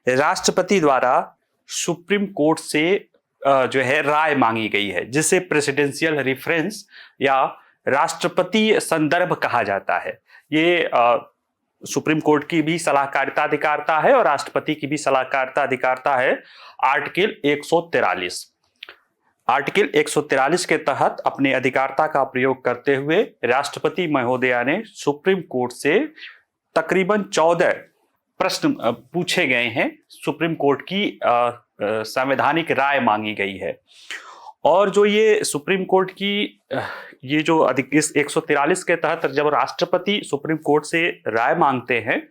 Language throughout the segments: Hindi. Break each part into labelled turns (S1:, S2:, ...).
S1: राष्ट्रपति द्वारा सुप्रीम कोर्ट से जो है राय मांगी गई है, जिसे प्रेसिडेंशियल रेफरेंस या राष्ट्रपति संदर्भ कहा जाता है। ये सुप्रीम कोर्ट की भी सलाहकारिता अधिकारिता है और राष्ट्रपति की भी सलाहकारिता अधिकारिता है। आर्टिकल 143 के तहत अपने अधिकारिता का प्रयोग करते हुए राष्ट्रपति महोदया ने सुप्रीम कोर्ट से तकरीबन 14 प्रश्न पूछे गए हैं। सुप्रीम कोर्ट की संवैधानिक राय मांगी गई है। और जो ये सुप्रीम कोर्ट की ये जो इस 143 के तहत जब राष्ट्रपति सुप्रीम कोर्ट से राय मांगते हैं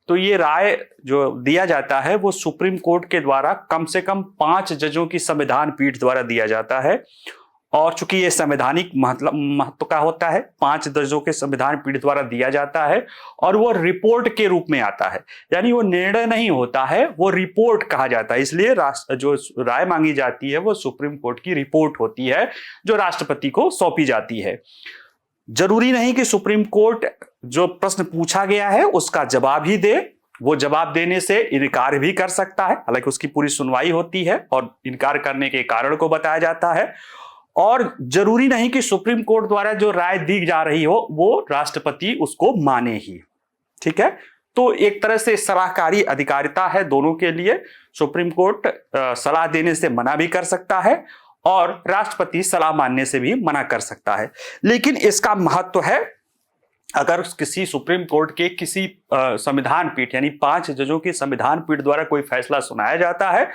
S1: तो ये राय जो दिया जाता है वो सुप्रीम कोर्ट के द्वारा कम से कम 5 जजों की संविधान पीठ द्वारा दिया जाता है। और चूंकि ये संवैधानिक महत्व का होता है, 5 जजों के संविधान पीठ द्वारा दिया जाता है और वो रिपोर्ट के रूप में आता है, यानी वो निर्णय नहीं होता है, वो रिपोर्ट कहा जाता है। इसलिए जो राय मांगी जाती है वो सुप्रीम कोर्ट की रिपोर्ट होती है जो राष्ट्रपति को सौंपी जाती है। जरूरी नहीं कि सुप्रीम कोर्ट जो प्रश्न पूछा गया है उसका जवाब ही दे, वो जवाब देने से इनकार भी कर सकता है, हालांकि उसकी पूरी सुनवाई होती है और इनकार करने के कारण को बताया जाता है। और जरूरी नहीं कि सुप्रीम कोर्ट द्वारा जो राय दी जा रही हो वो राष्ट्रपति उसको माने ही। ठीक है, तो एक तरह से सलाहकारी अधिकारिता है दोनों के लिए। सुप्रीम कोर्ट सलाह देने से मना भी कर सकता है और राष्ट्रपति सलाह मानने से भी मना कर सकता है। लेकिन इसका महत्व है, अगर किसी सुप्रीम कोर्ट के किसी संविधान पीठ यानी 5 जजों की संविधान पीठ द्वारा कोई फैसला सुनाया जाता है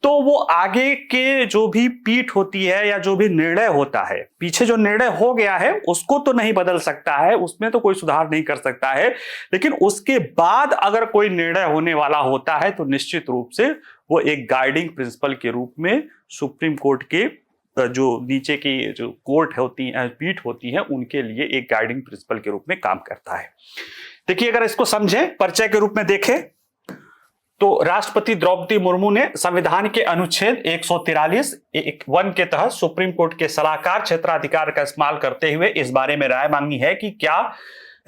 S1: तो वो आगे के जो भी पीठ होती है या जो भी निर्णय होता है, पीछे जो निर्णय हो गया है उसको तो नहीं बदल सकता है, उसमें तो कोई सुधार नहीं कर सकता है। लेकिन उसके बाद अगर कोई निर्णय होने वाला होता है तो निश्चित रूप से वो एक गाइडिंग प्रिंसिपल के रूप में सुप्रीम कोर्ट के जो नीचे की जो कोर्ट होती है, पीठ होती है, उनके लिए एक गाइडिंग प्रिंसिपल के रूप में काम करता है। देखिए, अगर इसको समझें, परिचय के रूप में देखें तो राष्ट्रपति द्रौपदी मुर्मू ने संविधान के अनुच्छेद 143(1) के तहत सुप्रीम कोर्ट के सलाहकार क्षेत्राधिकार का इस्तेमाल करते हुए इस बारे में राय मांगी है कि क्या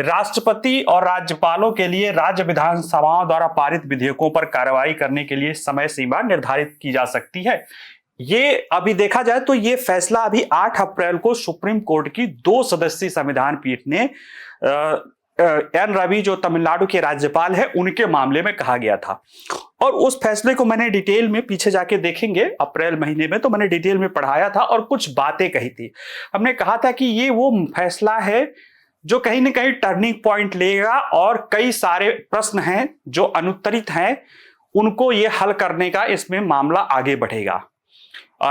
S1: राष्ट्रपति और राज्यपालों के लिए राज्य विधानसभाओं द्वारा पारित विधेयकों पर कार्रवाई करने के लिए समय सीमा निर्धारित की जा सकती है। ये अभी देखा जाए तो ये फैसला अभी 8 अप्रैल को सुप्रीम कोर्ट की 2 सदस्यीय संविधान पीठ ने एन रवि जो तमिलनाडु के राज्यपाल है उनके मामले में कहा गया था। और उस फैसले को मैंने डिटेल में पीछे जाके देखेंगे अप्रैल महीने में, तो मैंने डिटेल में पढ़ाया था और कुछ बातें कही थी। हमने कहा था कि ये वो फैसला है जो कहीं ना कहीं टर्निंग पॉइंट लेगा और कई सारे प्रश्न हैं जो अनुत्तरित हैं उनको ये हल करने का इसमें मामला आगे बढ़ेगा।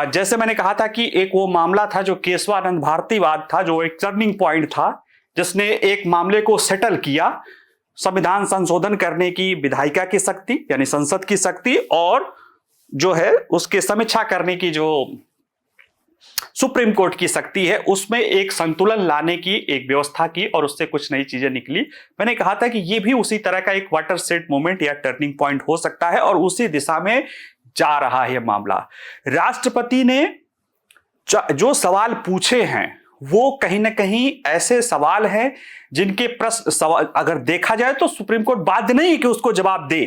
S1: जैसे मैंने कहा था कि एक वो मामला था जो केशवानंद भारतीवाद था, जो एक टर्निंग पॉइंट था जिसने एक मामले को सेटल किया। संविधान संशोधन करने की विधायिका की शक्ति यानी संसद की शक्ति और जो है उसके समीक्षा करने की जो सुप्रीम कोर्ट की शक्ति है, उसमें एक संतुलन लाने की एक व्यवस्था की और उससे कुछ नई चीजें निकली। मैंने कहा था कि ये भी उसी तरह का एक वाटर सेट मोमेंट या टर्निंग पॉइंट हो सकता है और उसी दिशा में जा रहा है मामला। राष्ट्रपति ने जो सवाल पूछे हैं वो कहीं ना कहीं ऐसे सवाल हैं जिनके प्रश्न सवाल अगर देखा जाए तो सुप्रीम कोर्ट बाध्य नहीं है कि उसको जवाब दे,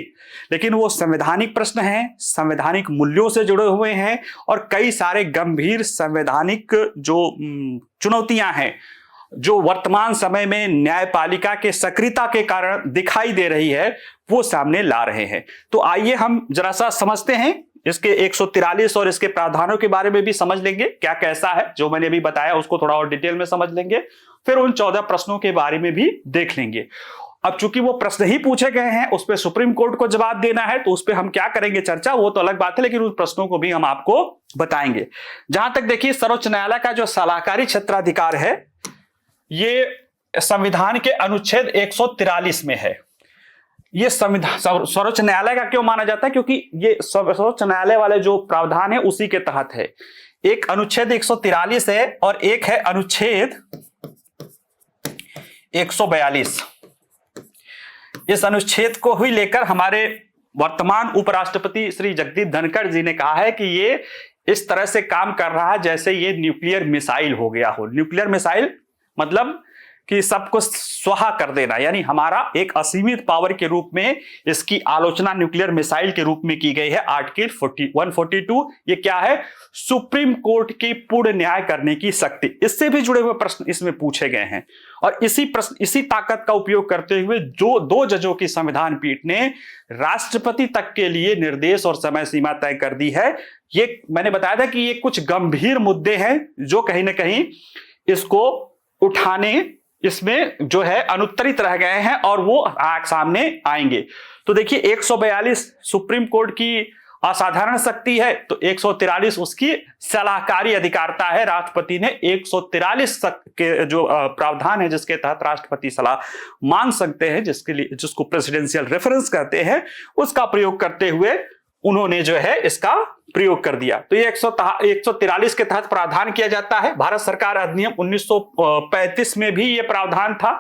S1: लेकिन वो संवैधानिक प्रश्न हैं, संवैधानिक मूल्यों से जुड़े हुए हैं और कई सारे गंभीर संवैधानिक जो चुनौतियां हैं जो वर्तमान समय में न्यायपालिका के सक्रियता के कारण दिखाई दे रही है वो सामने ला रहे हैं। तो आइए हम जरा सा समझते हैं इसके 143 और इसके प्रावधानों के बारे में भी समझ लेंगे, क्या कैसा है जो मैंने अभी बताया उसको थोड़ा और डिटेल में समझ लेंगे, फिर उन 14 प्रश्नों के बारे में भी देख लेंगे। अब चूंकि वो प्रश्न ही पूछे गए हैं उस पर सुप्रीम कोर्ट को जवाब देना है तो उस पर हम क्या करेंगे चर्चा, वो तो अलग बात है, लेकिन उन प्रश्नों को भी हम आपको बताएंगे। जहां तक देखिए सर्वोच्च न्यायालय का जो सलाहकारी क्षेत्राधिकार है ये संविधान के अनुच्छेद 143 में है। ये संविधान सर्वोच्च न्यायालय का क्यों माना जाता है, क्योंकि ये सर्वोच्च न्यायालय वाले जो प्रावधान है उसी के तहत है। एक अनुच्छेद 143 है और एक है अनुच्छेद 142। इस अनुच्छेद को ही लेकर हमारे वर्तमान उपराष्ट्रपति श्री जगदीप धनखड़ जी ने कहा है कि ये इस तरह से काम कर रहा है जैसे ये न्यूक्लियर मिसाइल हो गया हो। न्यूक्लियर मिसाइल मतलब कि सबको स्वाहा कर देना, यानी हमारा एक असीमित पावर के रूप में इसकी आलोचना न्यूक्लियर मिसाइल के रूप में की गई है। आर्टिकल 142 ये क्या है? सुप्रीम कोर्ट की पूर्ण न्याय करने की शक्ति। इससे भी जुड़े हुए प्रश्न इसमें पूछे गए हैं और इसी ताकत का उपयोग करते हुए जो 2 जजों की संविधान पीठ ने राष्ट्रपति तक के लिए निर्देश और समय सीमा तय कर दी है। ये मैंने बताया था कि ये कुछ गंभीर मुद्दे हैं जो कहीं ना कहीं इसको उठाने इसमें जो है अनुत्तरित रह गए हैं और वो सामने आएंगे। तो देखिए 142 सुप्रीम कोर्ट की असाधारण शक्ति है, तो 143 उसकी सलाहकारी अधिकारता है। राष्ट्रपति ने 143 के जो प्रावधान है जिसके तहत राष्ट्रपति सलाह मांग सकते हैं, जिसको प्रेसिडेंशियल रेफरेंस कहते हैं, उसका प्रयोग करते हुए उन्होंने जो है इसका प्रयोग कर दिया। तो ये 143 के तहत प्रावधान किया जाता है। भारत सरकार अधिनियम 1935 में भी ये प्रावधान था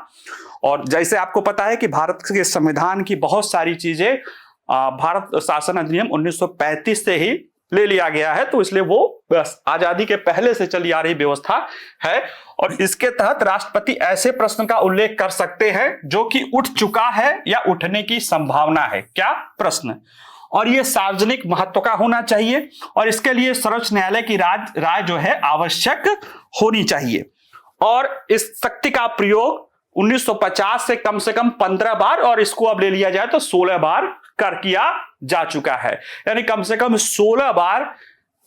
S1: और जैसे आपको पता है कि भारत के संविधान की बहुत सारी चीजें भारत शासन अधिनियम 1935 से ही ले लिया गया है, तो इसलिए वो आजादी के पहले से चली आ रही व्यवस्था है और इसके तहत राष्ट्रपति ऐसे प्रश्न का उल्लेख कर सकते हैं जो कि उठ चुका है या उठने की संभावना है। क्या प्रश्न? और ये सार्वजनिक महत्व का होना चाहिए और इसके लिए सर्वोच्च न्यायालय की राय जो है आवश्यक होनी चाहिए। और इस शक्ति का प्रयोग 1950 से कम 15 बार और इसको अब ले लिया जाए तो 16 बार कर किया जा चुका है, यानी कम से कम 16 बार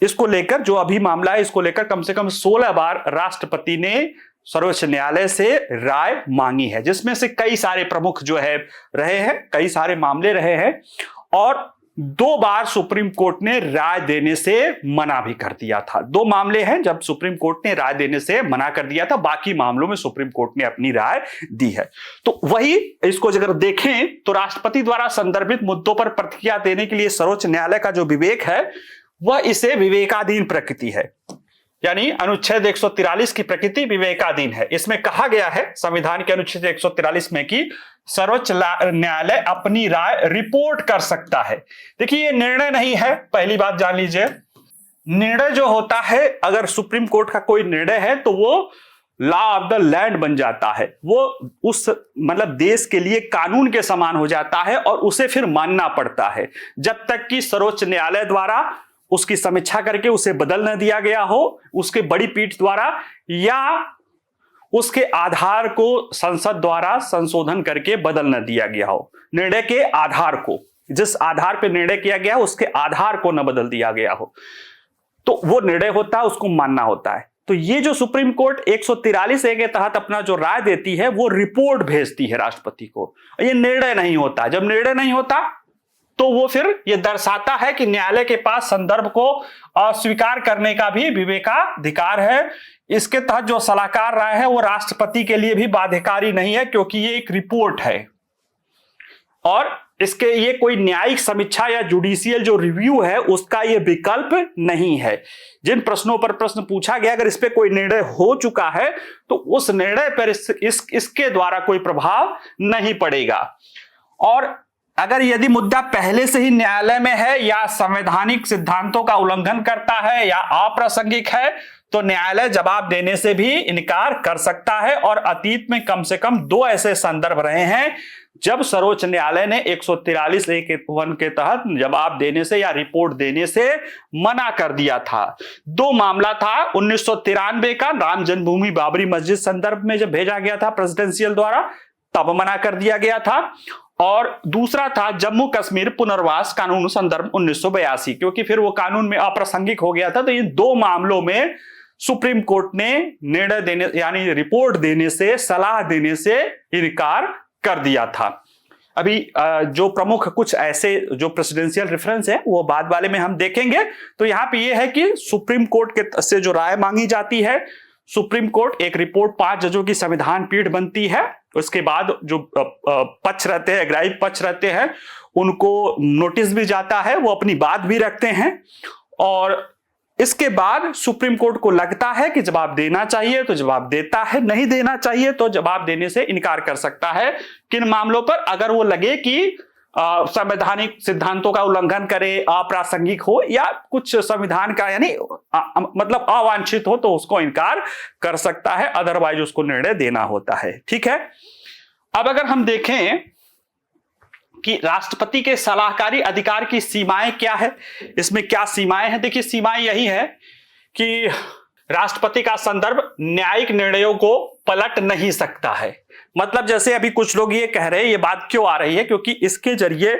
S1: इसको लेकर, जो अभी मामला है इसको लेकर कम से कम 16 बार राष्ट्रपति ने सर्वोच्च न्यायालय से राय मांगी है, जिसमें से कई सारे प्रमुख जो है रहे हैं, कई सारे मामले रहे हैं और 2 बार सुप्रीम कोर्ट ने राय देने से मना भी कर दिया था। 2 मामले हैं जब सुप्रीम कोर्ट ने राय देने से मना कर दिया था, बाकी मामलों में सुप्रीम कोर्ट ने अपनी राय दी है। तो वही इसको अगर देखें तो राष्ट्रपति द्वारा संदर्भित मुद्दों पर प्रतिक्रिया देने के लिए सर्वोच्च न्यायालय का जो विवेक है वह इसे विवेकाधीन प्रकृति है, यानी अनुच्छेद 143 की प्रकृति विवेकाधीन है। इसमें कहा गया है संविधान के अनुच्छेद 143 में कि सर्वोच्च न्यायालय अपनी राय रिपोर्ट कर सकता है। देखिए ये निर्णय नहीं है, पहली बात जान लीजिए। निर्णय जो होता है, अगर सुप्रीम कोर्ट का कोई निर्णय है तो वो लॉ ऑफ द लैंड बन जाता है, वो उस मतलब देश के लिए कानून के समान हो जाता है और उसे फिर मानना पड़ता है जब तक कि सर्वोच्च न्यायालय द्वारा उसकी समीक्षा करके उसे बदल न दिया गया हो, उसके बड़ी पीठ द्वारा, या उसके आधार को संसद द्वारा संशोधन करके बदल न दिया गया हो। निर्णय के आधार को, जिस आधार पर निर्णय किया गया उसके आधार को न बदल दिया गया हो, तो वो निर्णय होता है, उसको मानना होता है। तो ये जो सुप्रीम कोर्ट 143A के तहत अपना जो राय देती है वो रिपोर्ट भेजती है राष्ट्रपति को, ये निर्णय नहीं होता। जब निर्णय नहीं होता तो वो फिर ये दर्शाता है कि न्यायालय के पास संदर्भ को अस्वीकार करने का भी विवेकाधिकार है। इसके तहत जो सलाहकार राय है वो राष्ट्रपति के लिए भी बाध्यकारी नहीं है, क्योंकि ये एक रिपोर्ट है और इसके ये कोई न्यायिक समीक्षा या जुडिशियल जो रिव्यू है उसका ये विकल्प नहीं है। जिन प्रश्नों पर प्रश्न पूछा गया, अगर इस पे कोई निर्णय हो चुका है तो उस निर्णय पर इसके द्वारा कोई प्रभाव नहीं पड़ेगा। और अगर यदि मुद्दा पहले से ही न्यायालय में है या संवैधानिक सिद्धांतों का उल्लंघन करता है या अप्रासंगिक है तो न्यायालय जवाब देने से भी इनकार कर सकता है। और अतीत में कम से कम 2 ऐसे संदर्भ रहे हैं जब सर्वोच्च न्यायालय ने 143A के तहत जवाब देने से या रिपोर्ट देने से मना कर दिया था। 2 मामला था 1993 का, राम जन्मभूमि बाबरी मस्जिद संदर्भ में जब भेजा गया था प्रेसिडेंशियल द्वारा, तब मना कर दिया गया था, और दूसरा था जम्मू कश्मीर पुनर्वास कानून संदर्भ 1982, क्योंकि फिर वो कानून में अप्रासंगिक हो गया था। तो इन 2 मामलों में सुप्रीम कोर्ट ने निर्णय देने यानी रिपोर्ट देने से, सलाह देने से इनकार कर दिया था। अभी जो प्रमुख कुछ ऐसे जो प्रेसिडेंशियल रेफरेंस है वो बाद वाले में हम देखेंगे। तो यहाँ पे ये है कि सुप्रीम कोर्ट के से जो राय मांगी जाती है, सुप्रीम कोर्ट एक रिपोर्ट 5 जजों की संविधान पीठ बनती है, उसके बाद जो पक्ष रहते हैं, अग्राही पक्ष रहते हैं, उनको नोटिस भी जाता है, वो अपनी बात भी रखते हैं और इसके बाद सुप्रीम कोर्ट को लगता है कि जवाब देना चाहिए तो जवाब देता है, नहीं देना चाहिए तो जवाब देने से इनकार कर सकता है। किन मामलों पर? अगर वो लगे कि संवैधानिक सिद्धांतों का उल्लंघन करे, अप्रासंगिक हो या कुछ संविधान का यानी मतलब अवांछित हो तो उसको इनकार कर सकता है, अदरवाइज उसको निर्णय देना होता है। ठीक है, अब अगर हम देखें कि राष्ट्रपति के सलाहकारी अधिकार की सीमाएं क्या है, इसमें क्या सीमाएं हैं। देखिए सीमाएं यही है कि राष्ट्रपति का संदर्भ न्यायिक निर्णयों को पलट नहीं सकता है। मतलब जैसे अभी कुछ लोग ये कह रहे हैं, ये बात क्यों आ रही है, क्योंकि इसके जरिए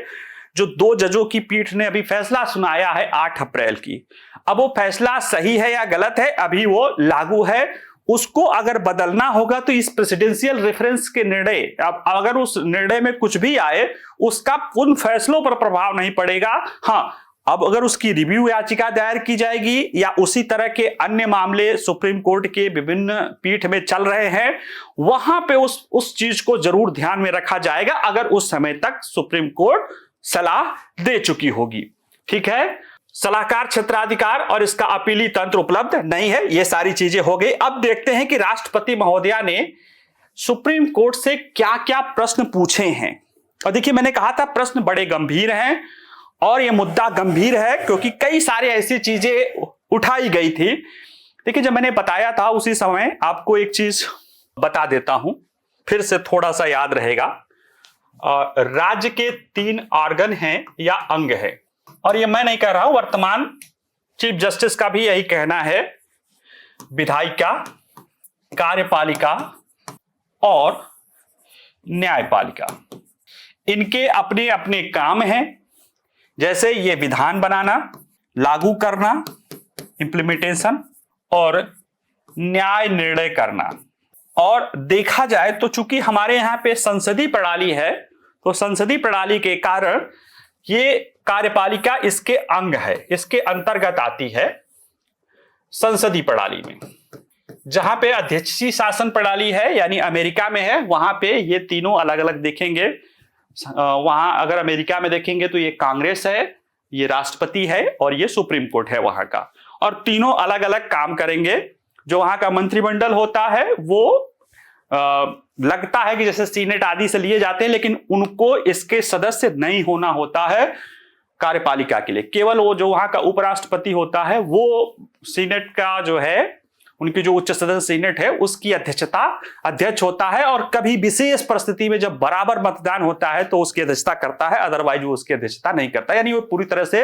S1: जो 2 जजों की पीठ ने अभी फैसला सुनाया है 8 अप्रैल की, अब वो फैसला सही है या गलत है अभी वो लागू है, उसको अगर बदलना होगा तो इस प्रेसिडेंशियल रेफरेंस के निर्णय, अब अगर उस निर्णय में कुछ भी आए उसका उन फैसलों पर प्रभाव नहीं पड़ेगा। हाँ, अब अगर उसकी रिव्यू याचिका दायर की जाएगी या उसी तरह के अन्य मामले सुप्रीम कोर्ट के विभिन्न पीठ में चल रहे हैं, वहां पे उस चीज को जरूर ध्यान में रखा जाएगा अगर उस समय तक सुप्रीम कोर्ट सलाह दे चुकी होगी। ठीक है, सलाहकार क्षेत्राधिकार और इसका अपीली तंत्र उपलब्ध नहीं है, ये सारी चीजें हो गई। अब देखते हैं कि राष्ट्रपति महोदया ने सुप्रीम कोर्ट से क्या क्या प्रश्न पूछे हैं। और देखिए मैंने कहा था प्रश्न बड़े गंभीर हैं और ये मुद्दा गंभीर है क्योंकि कई सारी ऐसी चीजें उठाई गई थी। देखिए जब मैंने बताया था उसी समय आपको एक चीज बता देता हूं, फिर से थोड़ा सा याद रहेगा। राज्य के 3 ऑर्गन हैं या अंग है, और ये मैं नहीं कह रहा हूं, वर्तमान चीफ जस्टिस का भी यही कहना है। विधायिका, कार्यपालिका और न्यायपालिका, इनके अपने अपने काम हैं। जैसे ये विधान बनाना, लागू करना, इंप्लीमेंटेशन, और न्याय निर्णय करना। और देखा जाए तो चूंकि हमारे यहाँ पे संसदीय प्रणाली है, तो संसदीय प्रणाली के कारण ये कार्यपालिका इसके अंग है, इसके अंतर्गत आती है संसदीय प्रणाली में। जहां पे अध्यक्षीय शासन प्रणाली है यानी अमेरिका में है, वहां पे ये तीनों अलग अलग दिखेंगे। वहां अगर अमेरिका में देखेंगे तो ये कांग्रेस है, ये राष्ट्रपति है और ये सुप्रीम कोर्ट है वहां का, और तीनों अलग अलग काम करेंगे। जो वहां का मंत्रिमंडल होता है वो लगता है कि जैसे सीनेट आदि से लिए जाते हैं, लेकिन उनको इसके सदस्य नहीं होना होता है कार्यपालिका के लिए। केवल वो जो वहां का उपराष्ट्रपति होता है वो सीनेट का जो है, उनकी जो उच्च सदन सीनेट है उसकी अध्यक्ष होता है, और कभी विशेष परिस्थिति में जब बराबर मतदान होता है तो उसकी अध्यक्षता करता है, अदरवाइज वो उसकी अध्यक्षता नहीं करता। यानी वो पूरी तरह से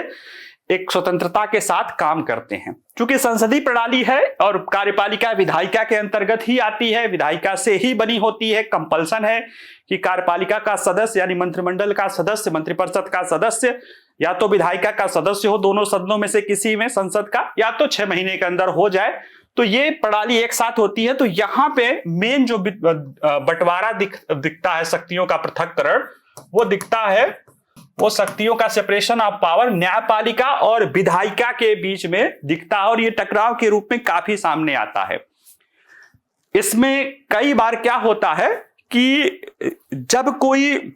S1: एक स्वतंत्रता के साथ काम करते हैं। क्योंकि संसदीय प्रणाली है और कार्यपालिका विधायिका के अंतर्गत ही आती है, विधायिका से ही बनी होती है। कंपल्सन है कि कार्यपालिका का सदस्य यानी मंत्रिमंडल का सदस्य, मंत्रिपरिषद का सदस्य या तो विधायिका का सदस्य हो दोनों सदनों में से किसी में संसद का, या तो 6 महीने के अंदर हो जाए। तो ये प्रणाली एक साथ होती है। तो यहां पे मेन जो बंटवारा दिखता है, शक्तियों का पृथक्करण वो दिखता है, वो शक्तियों का सेपरेशन ऑफ पावर न्यायपालिका और विधायिका के बीच में दिखता है, और ये टकराव के रूप में काफी सामने आता है। इसमें कई बार क्या होता है कि जब कोई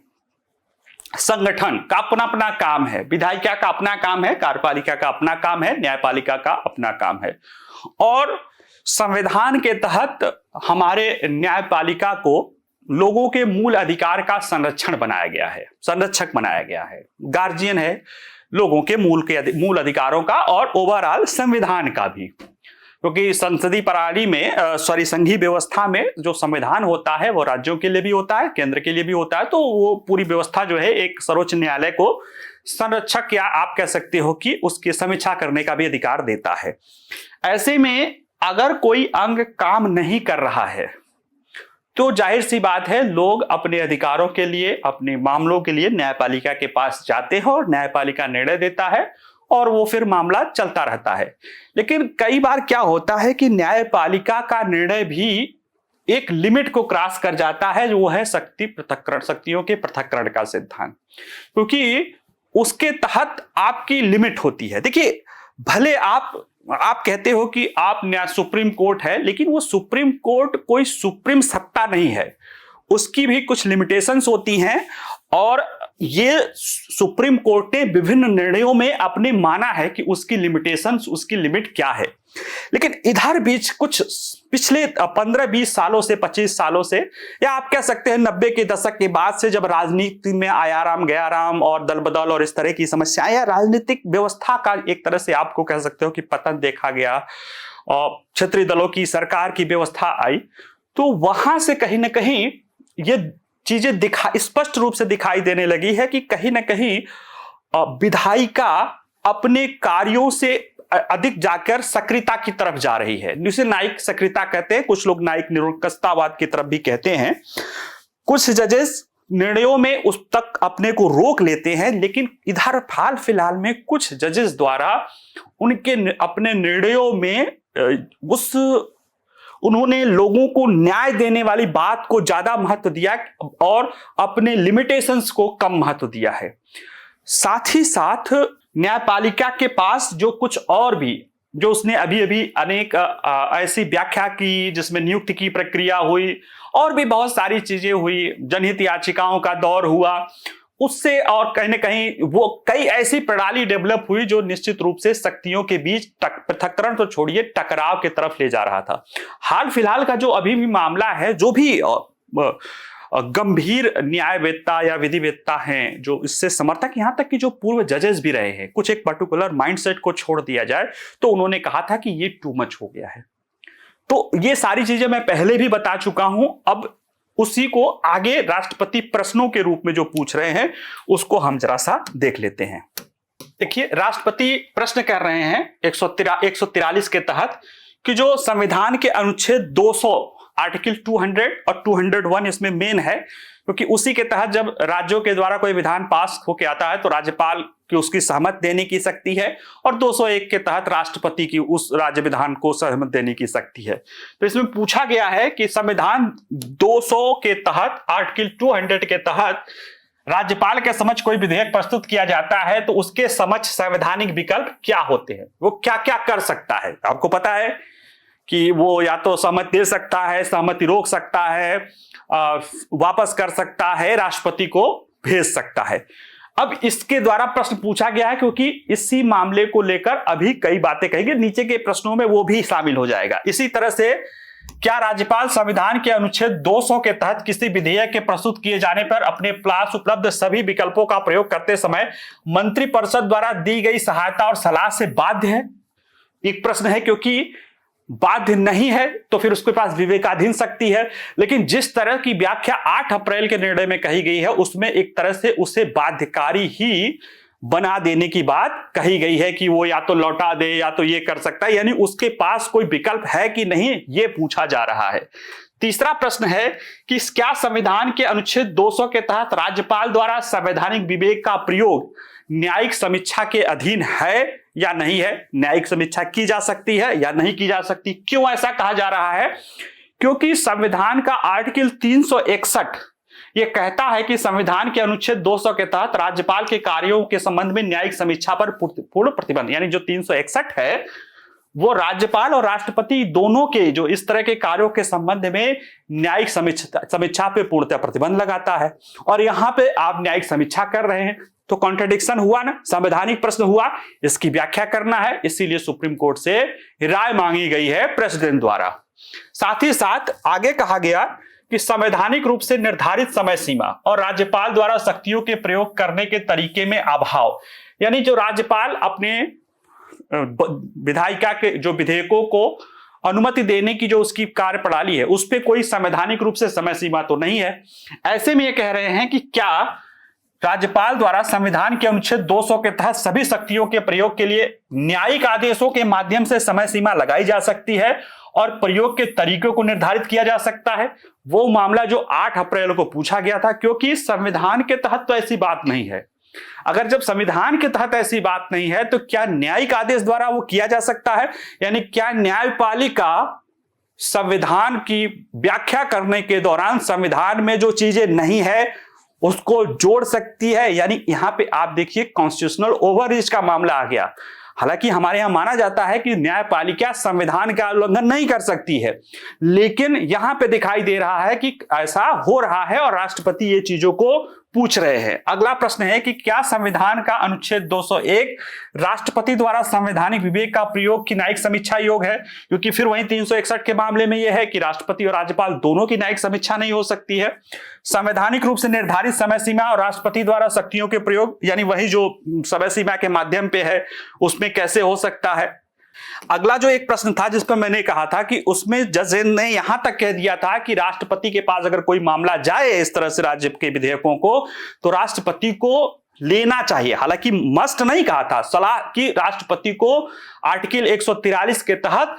S1: संगठन का अपना अपना काम है, विधायिका का अपना काम है, कार्यपालिका का अपना काम है, न्यायपालिका का अपना काम है, और संविधान के तहत हमारे न्यायपालिका को लोगों के मूल अधिकार का संरक्षण बनाया गया है, संरक्षक बनाया गया है, गार्जियन है लोगों के मूल अधिकारों का और ओवरऑल संविधान का भी। क्योंकि संसदीय प्रणाली में संघीय व्यवस्था में जो संविधान होता है वो राज्यों के लिए भी होता है, केंद्र के लिए भी होता है। तो वो पूरी व्यवस्था जो है एक सर्वोच्च न्यायालय को संरक्षक या आप कह सकते हो कि उसकी समीक्षा करने का भी अधिकार देता है। ऐसे में अगर कोई अंग काम नहीं कर रहा है तो जाहिर सी बात है लोग अपने अधिकारों के लिए, अपने मामलों के लिए न्यायपालिका के पास जाते हैं और न्यायपालिका निर्णय देता है और वो फिर मामला चलता रहता है। लेकिन कई बार क्या होता है कि न्यायपालिका का निर्णय भी एक लिमिट को क्रॉस कर जाता है, जो है शक्तियों के पृथक्करण का सिद्धांत, क्योंकि उसके तहत आपकी लिमिट होती है। देखिए भले आप कहते हो कि आप सुप्रीम कोर्ट है, लेकिन वो सुप्रीम कोर्ट कोई सुप्रीम सत्ता नहीं है, उसकी भी कुछ लिमिटेशंस होती हैं। और ये सुप्रीम कोर्ट ने विभिन्न निर्णयों में अपने माना है कि उसकी लिमिटेशंस, उसकी लिमिट क्या है। लेकिन इधर बीच कुछ पिछले 15-20 सालों से, 25 सालों से, या आप कह सकते हैं 90 के दशक के बाद से, जब राजनीति में आया राम गया राम और दल बदल और इस तरह की समस्याएं, या राजनीतिक व्यवस्था का एक तरह से आपको कह सकते हो कि पतन देखा गया और क्षेत्रीय दलों की सरकार की व्यवस्था आई, तो वहां से कहीं ना कहीं ये चीजें स्पष्ट रूप से दिखाई देने लगी है कि कहीं ना कहीं विधायिका अपने कार्यों से अधिक जाकर सक्रियता की तरफ जा रही है, जिसे न्यायिक सक्रियता कहते हैं, कुछ लोग न्यायिक निरंकुशतावाद की तरफ भी कहते हैं। कुछ जजेस निर्णयों में उस तक अपने को रोक लेते हैं, लेकिन इधर हाल फिलहाल में कुछ जजेस द्वारा उनके अपने निर्णयों में उन्होंने लोगों को न्याय देने वाली बात को ज्यादा महत्व दिया और अपने लिमिटेशंस को कम महत्व दिया है। साथ ही साथ न्यायपालिका के पास जो कुछ और भी, जो उसने अभी अभी अनेक ऐसी व्याख्या की जिसमें नियुक्ति की प्रक्रिया हुई और भी बहुत सारी चीजें हुई, जनहित याचिकाओं का दौर हुआ, उससे और कहीं ना कहीं वो कई ऐसी प्रणाली डेवलप हुई जो निश्चित रूप से शक्तियों के बीच पृथक्करण तो छोड़िए टकराव की तरफ ले जा रहा था। हाल फिलहाल का जो अभी भी मामला है, जो भी गंभीर न्यायवेत्ता या विधिवेत्ता हैं, जो इससे समर्थक, यहां तक कि जो पूर्व जजेस भी रहे हैं, कुछ एक पर्टिकुलर माइंडसेट को छोड़ दिया जाए तो उन्होंने कहा था कि ये टू मच हो गया है। तो ये सारी चीजें मैं पहले भी बता चुका हूं, अब उसी को आगे राष्ट्रपति प्रश्नों के रूप में जो पूछ रहे हैं उसको हम जरा सा देख लेते हैं। देखिए, राष्ट्रपति प्रश्न कर रहे हैं 143 के तहत कि जो संविधान के अनुच्छेद 200, आर्टिकल 200 और 201 इसमें मेन है, क्योंकि उसी के तहत जब राज्यों के द्वारा कोई विधान पास होके आता है तो राज्यपाल की उसकी सहमति देने की शक्ति है, और 201 के तहत राष्ट्रपति की उस राज्य विधान को सहमति देने की शक्ति है। तो इसमें पूछा गया है कि संविधान 200 के तहत, आर्टिकल 200 के तहत राज्यपाल के समक्ष कोई विधेयक प्रस्तुत किया जाता है तो उसके समक्ष संवैधानिक विकल्प क्या होते हैं, वो क्या क्या कर सकता है। आपको पता है कि वो या तो सहमति दे सकता है, सहमति रोक सकता है, वापस कर सकता है, राष्ट्रपति को भेज सकता है। अब इसके द्वारा प्रश्न पूछा गया है क्योंकि इसी मामले को लेकर अभी कई बातें कहेंगे, नीचे के प्रश्नों में वो भी शामिल हो जाएगा। इसी तरह से क्या राज्यपाल संविधान के अनुच्छेद 200 के तहत किसी विधेयक के प्रस्तुत किए जाने पर अपने पास उपलब्ध सभी विकल्पों का प्रयोग करते समय मंत्रिपरिषद द्वारा दी गई सहायता और सलाह से बाध्य है? एक प्रश्न है, क्योंकि बाध्य नहीं है तो फिर उसके पास विवेकाधीन शक्ति है, लेकिन जिस तरह की व्याख्या 8 अप्रैल के निर्णय में कही गई है उसमें एक तरह से उसे बाध्यकारी ही बना देने की बात कही गई है कि वो या तो लौटा दे या तो ये कर सकता है, यानी उसके पास कोई विकल्प है कि नहीं, ये पूछा जा रहा है। तीसरा प्रश्न है कि क्या संविधान के अनुच्छेद 200 के तहत राज्यपाल द्वारा संवैधानिक विवेक का प्रयोग न्यायिक समीक्षा के अधीन है या नहीं है? न्यायिक समीक्षा की जा सकती है या नहीं की जा सकती? क्यों ऐसा कहा जा रहा है? क्योंकि संविधान का आर्टिकल 361 ये कहता है कि संविधान के अनुच्छेद 200 के तहत राज्यपाल के कार्यों के संबंध में न्यायिक समीक्षा पर पूर्ण प्रतिबंध, यानी जो 361 है वो राज्यपाल और राष्ट्रपति दोनों के जो इस तरह के कार्यों के संबंध में न्यायिक समीक्षा पे पूर्णतः प्रतिबंध लगाता है, और यहां पे आप न्यायिक समीक्षा कर रहे हैं तो कॉन्ट्रडिक्शन हुआ ना, संवैधानिक प्रश्न हुआ, इसकी व्याख्या करना है, इसीलिए सुप्रीम कोर्ट से राय मांगी गई है प्रेसिडेंट द्वारा। साथ ही साथ आगे कहा गया कि संवैधानिक रूप से निर्धारित समय सीमा और राज्यपाल द्वारा शक्तियों के प्रयोग करने के तरीके में अभाव, यानी जो राज्यपाल अपने विधायिका के जो विधेयकों को अनुमति देने की जो उसकी कार्य प्रणाली है उस पर कोई संवैधानिक रूप से समय सीमा तो नहीं है। ऐसे में ये कह रहे हैं कि क्या राज्यपाल द्वारा संविधान के अनुच्छेद 200 के तहत सभी शक्तियों के प्रयोग के लिए न्यायिक आदेशों के माध्यम से समय सीमा लगाई जा सकती है और प्रयोग के तरीकों को निर्धारित किया जा सकता है? वो मामला जो 8 अप्रैल को पूछा गया था, क्योंकि संविधान के तहत तो ऐसी बात नहीं है। अगर जब संविधान के तहत ऐसी बात नहीं है तो क्या न्यायिक आदेश द्वारा वो किया जा सकता है? यानी क्या न्यायपालिका संविधान की व्याख्या करने के दौरान संविधान में जो चीजें नहीं है उसको जोड़ सकती है? यानी यहां पे आप देखिए कॉन्स्टिट्यूशनल ओवररीच का मामला आ गया। हालांकि हमारे यहां माना जाता है कि न्यायपालिका संविधान का उल्लंघन नहीं कर सकती है, लेकिन यहां पे दिखाई दे रहा है कि ऐसा हो रहा है और राष्ट्रपति ये चीजों को पूछ रहे हैं। अगला प्रश्न है कि क्या संविधान का अनुच्छेद 201 राष्ट्रपति द्वारा संवैधानिक विवेक का प्रयोग की न्यायिक समीक्षा योग्य है? क्योंकि फिर वहीं 361 के मामले में यह है कि राष्ट्रपति और राज्यपाल दोनों की न्यायिक समीक्षा नहीं हो सकती है। संवैधानिक रूप से निर्धारित समय सीमा और राष्ट्रपति द्वारा शक्तियों के प्रयोग, यानी वही जो समय सीमा के माध्यम पे है, उसमें कैसे हो सकता है? अगला जो एक प्रश्न था जिस पर मैंने कहा था कि उसमें जज ने यहां तक कह दिया था कि राष्ट्रपति के पास अगर कोई मामला जाए इस तरह से राज्य के विधेयकों को, तो राष्ट्रपति को लेना चाहिए। हालांकि मस्ट नहीं कहा था, सलाह कि राष्ट्रपति को आर्टिकल 143 के तहत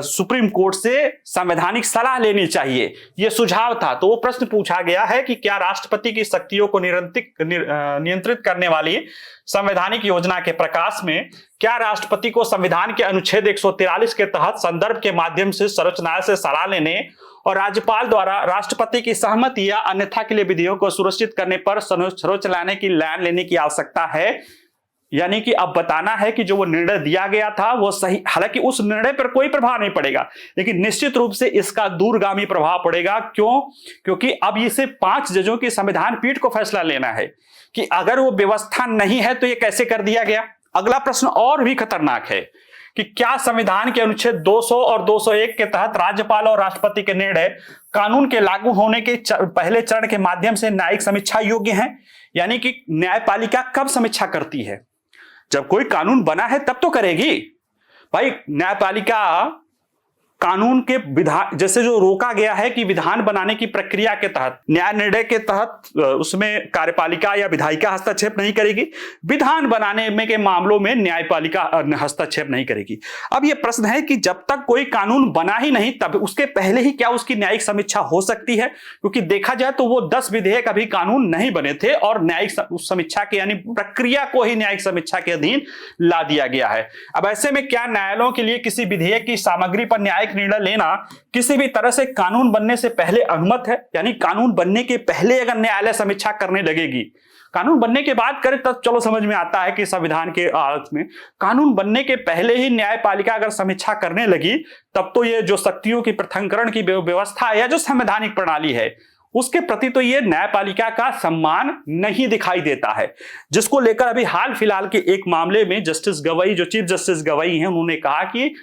S1: सुप्रीम कोर्ट से संवैधानिक सलाह लेनी चाहिए, यह सुझाव था। तो वो प्रश्न पूछा गया है कि क्या राष्ट्रपति की शक्तियों को नियंत्रित करने वाली संवैधानिक योजना के प्रकाश में क्या राष्ट्रपति को संविधान के अनुच्छेद 143 के तहत संदर्भ के माध्यम से सर्वोच्च न्यायालय से सलाह लेने और राज्यपाल द्वारा राष्ट्रपति की सहमति या अन्यथा के लिए विधियों को सुरक्षित करने पर सर्वोच्च न्यायालय की लाइन लेने की आवश्यकता है? यानी कि अब बताना है कि जो वो निर्णय दिया गया था वो सही, हालांकि उस निर्णय पर कोई प्रभाव नहीं पड़ेगा, लेकिन निश्चित रूप से इसका दूरगामी प्रभाव पड़ेगा। क्यों? क्योंकि अब इसे 5 जजों की संविधान पीठ को फैसला लेना है कि अगर वो व्यवस्था नहीं है तो ये कैसे कर दिया गया। अगला प्रश्न और भी खतरनाक है कि क्या संविधान के अनुच्छेद 200 और 201 के तहत राज्यपाल और राष्ट्रपति के निर्णय कानून के लागू होने के पहले चरण के माध्यम से न्यायिक समीक्षा योग्य हैं? यानी कि न्यायपालिका कब समीक्षा करती है? जब कोई कानून बना है तब तो करेगी भाई। न्यायपालिका कानून के विधान, जैसे जो रोका गया है कि विधान बनाने की प्रक्रिया के तहत, न्याय निर्णय के तहत उसमें कार्यपालिका या विधायिका हस्तक्षेप नहीं करेगी, विधान बनाने में के मामलों में न्यायपालिका हस्तक्षेप नहीं करेगी। अब यह प्रश्न है कि जब तक कोई कानून बना ही नहीं तब उसके पहले ही क्या उसकी न्यायिक समीक्षा हो सकती है? क्योंकि देखा जाए तो वो 10 विधेयक अभी कानून नहीं बने थे और न्यायिक समीक्षा के यानी प्रक्रिया को ही न्यायिक समीक्षा के अधीन ला दिया गया है। अब ऐसे में क्या न्यायालयों के लिए किसी विधेयक की सामग्री पर न्यायिक निर्णय लेना किसी भी तरह से कानून बनने से पहले अनुमत है? यानी कानून बनने के पहले अगर न्यायालय समीक्षा करने लगेगी, कानून बनने के बाद करे तब चलो समझ में आता है कि संविधान के अर्थ में, कानून बनने के पहले ही न्यायपालिका अगर समीक्षा करने लगी तब तो ये जो शक्तियों की पृथक्करण की व्यवस्था या जो संवैधानिक प्रणाली है उसके प्रति तो ये न्यायपालिका का सम्मान नहीं दिखाई देता है, जिसको लेकर अभी हाल फिलहाल के एक मामले में जस्टिस गवई, जो चीफ जस्टिस गवई हैं, उन्होंने कहा कि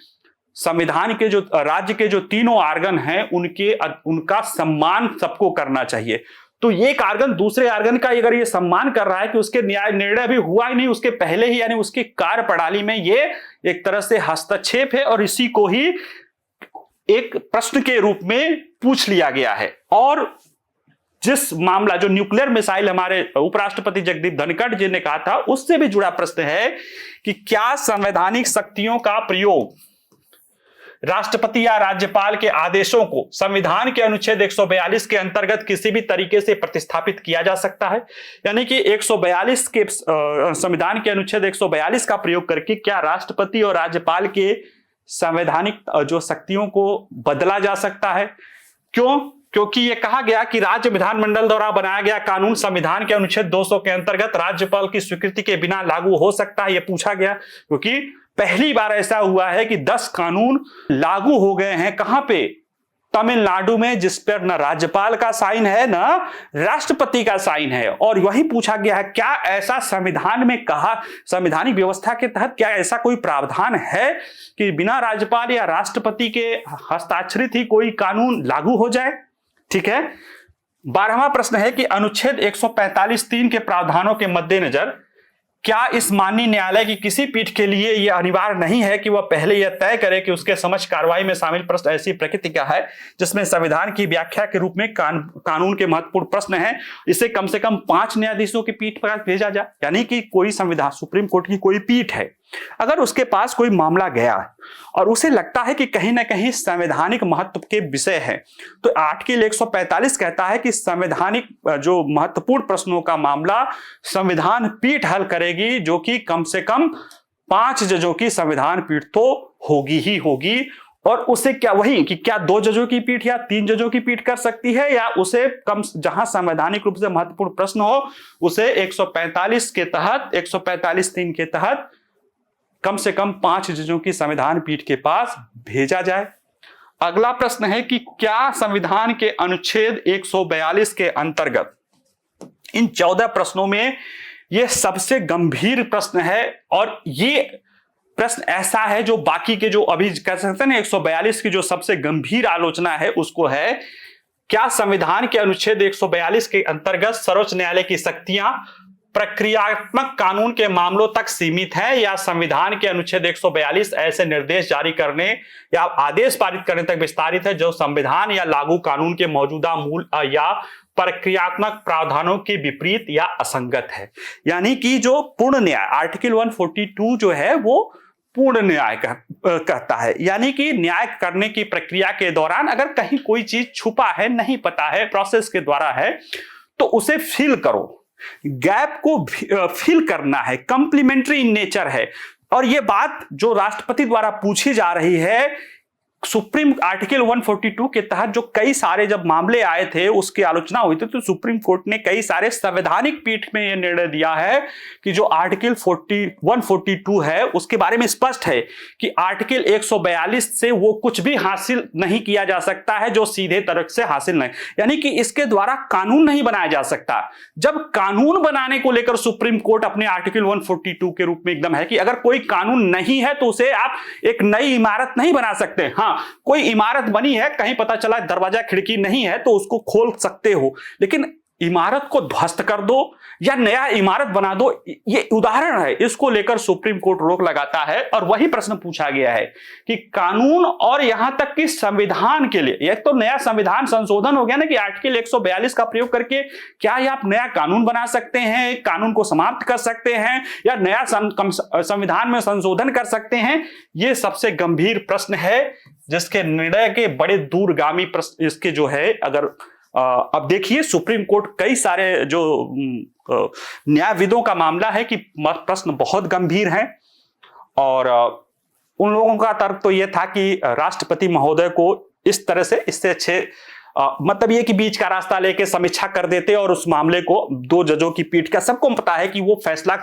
S1: संविधान के जो राज्य के जो तीनों आर्गन हैं उनका सम्मान सबको करना चाहिए। तो एक आर्गन दूसरे आर्गन का अगर ये सम्मान कर रहा है कि उसके न्याय निर्णय भी हुआ ही नहीं उसके पहले ही, यानी उसकी कार्य प्रणाली में ये एक तरह से हस्तक्षेप है और इसी को ही एक प्रश्न के रूप में पूछ लिया गया है। और जिस मामला जो न्यूक्लियर मिसाइल हमारे उपराष्ट्रपति जगदीप धनखड़ जी ने कहा था उससे भी जुड़ा प्रश्न है कि क्या संवैधानिक शक्तियों का प्रयोग राष्ट्रपति या राज्यपाल के आदेशों को संविधान के अनुच्छेद 142 के अंतर्गत किसी भी तरीके से प्रतिस्थापित किया जा सकता है? यानी कि 142 के संविधान के अनुच्छेद 142 का प्रयोग करके क्या राष्ट्रपति और राज्यपाल के संवैधानिक जो शक्तियों को बदला जा सकता है? क्यों? क्योंकि यह कहा गया कि राज्य विधानमंडल द्वारा बनाया गया कानून संविधान के अनुच्छेद 200 के अंतर्गत राज्यपाल की स्वीकृति के बिना लागू हो सकता है, यह पूछा गया। क्योंकि पहली बार ऐसा हुआ है कि 10 कानून लागू हो गए हैं, कहां पे? तमिलनाडु में, जिस पर न राज्यपाल का साइन है न राष्ट्रपति का साइन है। और वही पूछा गया है क्या ऐसा संविधान में कहा, संवैधानिक व्यवस्था के तहत क्या ऐसा कोई प्रावधान है कि बिना राज्यपाल या राष्ट्रपति के हस्ताक्षरित ही कोई कानून लागू हो जाए? ठीक है। 12वां प्रश्न है कि अनुच्छेद 145(3) के प्रावधानों के मद्देनजर क्या इस माननीय न्यायालय की किसी पीठ के लिए यह अनिवार्य नहीं है कि वह पहले यह तय करे कि उसके समक्ष कार्रवाई में शामिल प्रश्न ऐसी प्रकृति का है जिसमें संविधान की व्याख्या के रूप में कानून के महत्वपूर्ण प्रश्न हैं, इसे कम से कम 5 न्यायाधीशों की पीठ पर भेजा जाए? यानी कि कोई संविधान सुप्रीम कोर्ट की कोई पीठ है, अगर उसके पास कोई मामला गया है और उसे लगता है कि कहीं ना कहीं संवैधानिक महत्व के विषय है, तो आर्टिकल 145 कहता है कि संवैधानिक जो महत्वपूर्ण प्रश्नों का मामला संविधान पीठ हल करेगी, जो कि कम से कम 5 जजों की संविधान पीठ तो होगी ही होगी। और उसे क्या वही कि क्या 2 जजों की पीठ या 3 जजों की पीठ कर सकती है, या उसे कम जहां संवैधानिक रूप से महत्वपूर्ण प्रश्न हो उसे 145 के तहत 145(3) के तहत कम से कम 5 जजों की संविधान पीठ के पास भेजा जाए। अगला प्रश्न है कि क्या संविधान के अनुच्छेद 142 के अंतर्गत इन 14 प्रश्नों में ये सबसे गंभीर प्रश्न है, और ये प्रश्न ऐसा है जो बाकी के जो अभी कह सकते हैं ना 142 की जो सबसे गंभीर आलोचना है उसको है, क्या संविधान के अनुच्छेद 142 के अंतर्गत सर्वोच्च न्यायालय की शक्तियां प्रक्रियात्मक कानून के मामलों तक सीमित है, या संविधान के अनुच्छेद 142 ऐसे निर्देश जारी करने या आदेश पारित करने तक विस्तारित है जो संविधान या लागू कानून के मौजूदा मूल या प्रक्रियात्मक प्रावधानों के विपरीत या असंगत है। यानी कि जो पूर्ण न्याय आर्टिकल 142 जो है वो पूर्ण न्याय कहता है, यानी कि न्याय करने की प्रक्रिया के दौरान अगर कहीं कोई चीज छुपा है, नहीं पता है, प्रोसेस के द्वारा है, तो उसे फिल करो, गैप को फिल करना है, कंप्लीमेंट्री इन नेचर है। और यह बात जो राष्ट्रपति द्वारा पूछी जा रही है, सुप्रीम आर्टिकल 142 के तहत जो कई सारे जब मामले आए थे उसकी आलोचना हुई थी, तो सुप्रीम कोर्ट ने कई सारे संवैधानिक पीठ में यह निर्णय दिया है कि जो आर्टिकल 142 है उसके बारे में स्पष्ट है कि आर्टिकल 142 से वो कुछ भी हासिल नहीं किया जा सकता है जो सीधे तरह से हासिल नहीं, यानी कि इसके द्वारा कानून नहीं बनाया जा सकता। जब कानून बनाने को लेकर सुप्रीम कोर्ट अपने आर्टिकल 142 के रूप में एकदम है कि अगर कोई कानून नहीं है तो उसे आप एक नई इमारत नहीं बना सकते। हाँ, कोई इमारत बनी है, कहीं पता चला दरवाजा खिड़की नहीं है तो उसको खोल सकते हो, लेकिन इमारत को ध्वस्त कर दो या नया इमारत बना दो, ये उदाहरण है। इसको लेकर सुप्रीम कोर्ट रोक लगाता है और वही प्रश्न पूछा गया है कि कानून और यहां तक कि संविधान के लिए, एक तो नया संविधान संशोधन हो गया ना कि आर्टिकल 142 का प्रयोग करके क्या आप नया कानून बना सकते हैं, कानून को समाप्त कर सकते हैं या नया संविधान में संशोधन कर सकते हैं। ये सबसे गंभीर प्रश्न है जिसके निर्णय के बड़े दूरगामी प्रश्न इसके जो है, अगर अब देखिए सुप्रीम कोर्ट कई सारे जो न्यायविदों का मामला है कि प्रश्न बहुत गंभीर हैं, और उन लोगों का तर्क तो यह था कि राष्ट्रपति महोदय को इस तरह से, इससे अच्छे मतलब ये कि बीच का रास्ता लेके समीक्षा कर देते और उस मामले को 2 जजों की पीठ का, सबको पता है कि वो फैसला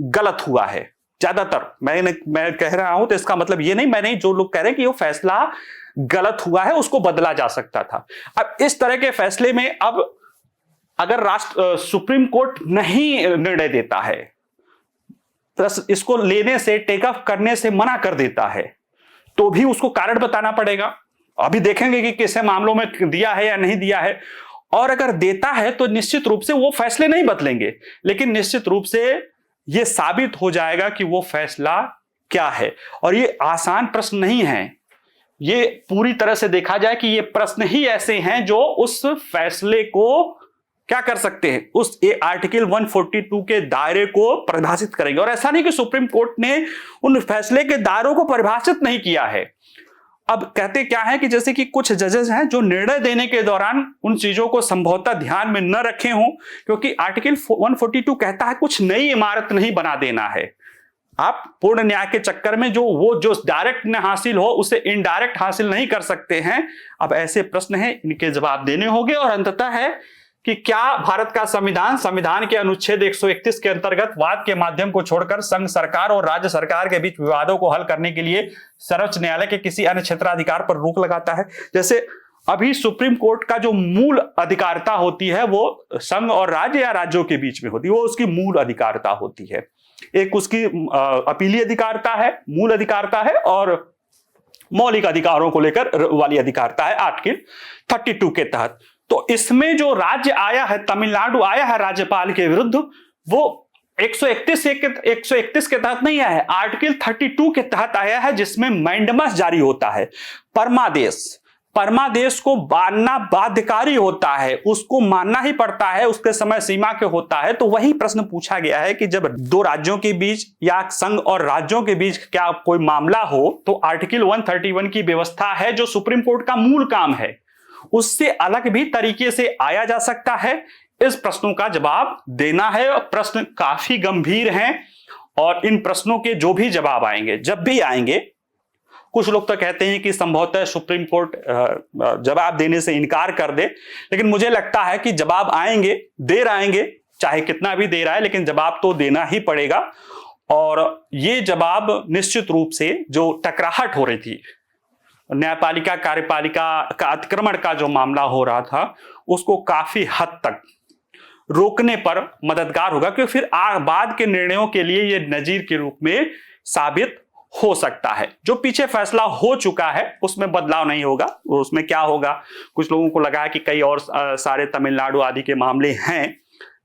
S1: गलत हुआ है। ज्यादातर मैं कह रहा हूं तो इसका मतलब ये नहीं, मैं नहीं, जो लोग कह रहे हैं कि वो फैसला गलत हुआ है उसको बदला जा सकता था। अब इस तरह के फैसले में अब अगर सुप्रीम कोर्ट नहीं निर्णय देता है, इसको लेने से, टेक ऑफ करने से मना कर देता है, तो भी उसको कारण बताना पड़ेगा। अभी देखेंगे कि किस मामलों में दिया है या नहीं दिया है, और अगर देता है तो निश्चित रूप से वो फैसले नहीं बदलेंगे, लेकिन निश्चित रूप से यह साबित हो जाएगा कि वो फैसला क्या है। और ये आसान प्रश्न नहीं है, ये पूरी तरह से देखा जाए कि ये प्रश्न ही ऐसे हैं जो उस फैसले को क्या कर सकते हैं, उस आर्टिकल 142 के दायरे को परिभाषित करेंगे। और ऐसा नहीं कि सुप्रीम कोर्ट ने उन फैसले के दायरों को परिभाषित नहीं किया है। अब कहते क्या है कि जैसे कि कुछ जजेस हैं जो निर्णय देने के दौरान उन चीजों को संभवतः ध्यान में न रखे हों, क्योंकि आर्टिकल 142 कहता है कुछ नई इमारत नहीं बना देना है। आप पूर्ण न्याय के चक्कर में जो डायरेक्ट न हासिल हो उसे इनडायरेक्ट हासिल नहीं कर सकते हैं। अब ऐसे प्रश्न हैं, इनके जवाब देने होंगे। और अंततः है कि क्या भारत का संविधान के अनुच्छेद 131 के अंतर्गत वाद के माध्यम को छोड़कर संघ सरकार और राज्य सरकार के बीच विवादों को हल करने के लिए सर्वोच्च न्यायालय के किसी अन्य क्षेत्राधिकार पर रोक लगाता है। जैसे अभी सुप्रीम कोर्ट का जो मूल अधिकारिता होती है वो संघ और राज्य या राज्यों के बीच में होती है, वो उसकी मूल अधिकारिता होती है। एक उसकी अपीली अधिकारिता है, मूल अधिकारिता है, और मौलिक अधिकारों को लेकर वाली अधिकारिता है आर्टिकल 32 के तहत। तो इसमें जो राज्य आया है, तमिलनाडु आया है राज्यपाल के विरुद्ध, वो 131 के तहत नहीं आया है, आर्टिकल 32 के तहत आया है, जिसमें मैंडमस जारी होता है। परमादेश को मानना बाध्यकारी होता है, उसको मानना ही पड़ता है, उसके समय सीमा के होता है। तो वही प्रश्न पूछा गया है कि जब 2 राज्यों के बीच या संघ और राज्यों के बीच क्या कोई मामला हो, तो आर्टिकल 131 की व्यवस्था है जो सुप्रीम कोर्ट का मूल काम है, उससे अलग भी तरीके से आया जा सकता है। इस प्रश्नों का जवाब देना है, और प्रश्न काफी गंभीर हैं, और इन प्रश्नों के जो भी जवाब आएंगे, जब भी आएंगे, कुछ लोग तो कहते हैं कि संभवतः सुप्रीम कोर्ट जवाब देने से इनकार कर दे, लेकिन मुझे लगता है कि जवाब आएंगे, देर आएंगे, चाहे कितना भी देर आए, लेकिन जवाब तो देना ही पड़ेगा। और ये जवाब निश्चित रूप से जो टकराहट हो रही थी, न्यायपालिका कार्यपालिका का अतिक्रमण का जो मामला हो रहा था, उसको काफी हद तक रोकने पर मददगार होगा, क्योंकि फिर बाद के निर्णयों के लिए ये नजीर के रूप में साबित हो सकता है। जो पीछे फैसला हो चुका है उसमें बदलाव नहीं होगा। उसमें क्या होगा, कुछ लोगों को लगा है कि कई और सारे तमिलनाडु आदि के मामले हैं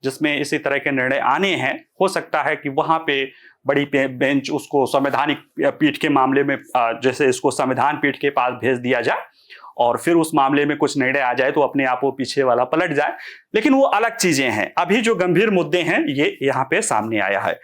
S1: जिसमें इसी तरह के निर्णय आने हैं। हो सकता है कि वहां पे बड़ी बेंच उसको संवैधानिक पीठ के मामले में जैसे इसको संविधान पीठ के पास भेज दिया जाए और फिर उस मामले में कुछ निर्णय आ जाए तो अपने आप वो पीछे वाला पलट जाए। लेकिन वो अलग चीजें हैं। अभी जो गंभीर मुद्दे हैं ये यहाँ पे सामने आया है।